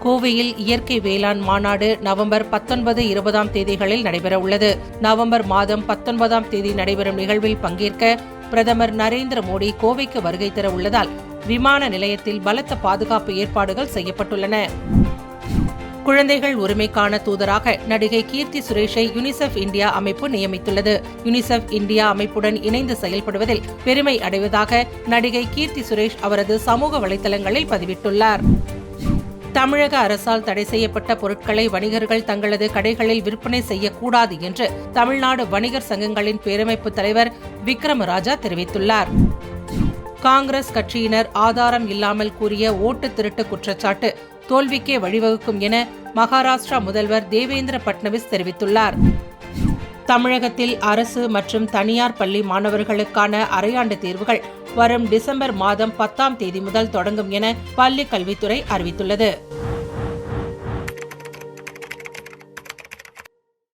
கோவையில் இயற்கை வேளாண் மாநாடு நவம்பர் 19, 20 தேதிகளில் நடைபெறவுள்ளது. நவம்பர் மாதம் 19 தேதி நடைபெறும் நிகழ்வில் பங்கேற்க பிரதமர் நரேந்திர மோடி கோவைக்கு வருகை தர உள்ளதால் விமான நிலையத்தில் பலத்த பாதுகாப்பு ஏற்பாடுகள் செய்யப்பட்டுள்ளன. குழந்தைகள் உரிமைக்கான தூதராக நடிகை கீர்த்தி சுரேஷை யுனிசெஃப் இந்தியா அமைப்பு நியமித்துள்ளது. யுனிசெஃப் இந்தியா அமைப்புடன் இணைந்து செயல்படுவதில் பெருமை அடைவதாக நடிகை கீர்த்தி சுரேஷ் அவரது சமூக வலைதளங்களில் பதிவிட்டுள்ளார். தமிழக அரசால் தடை செய்யப்பட்ட பொருட்களை வணிகர்கள் தங்களது கடைகளில் விற்பனை செய்யக்கூடாது என்று தமிழ்நாடு வணிகர் சங்கங்களின் பேரமைப்பு தலைவர் விக்ரமராஜா தெரிவித்துள்ளார். காங்கிரஸ் கட்சியினர் ஆதாரம் இல்லாமல் கூறிய ஓட்டு திருட்டு குற்றச்சாட்டு தோல்விக்கே வழிவகுக்கும் என மகாராஷ்டிரா முதல்வர் தேவேந்திர பட்னவிஸ் தெரிவித்துள்ளார். தமிழகத்தில் அரசு மற்றும் தனியார் பள்ளி மாணவர்களுக்கான அரையாண்டு தேர்வுகள் வரும் டிசம்பர் மாதம் 10 தேதி முதல் தொடங்கும் என பள்ளிக் கல்வித்துறை அறிவித்துள்ளது.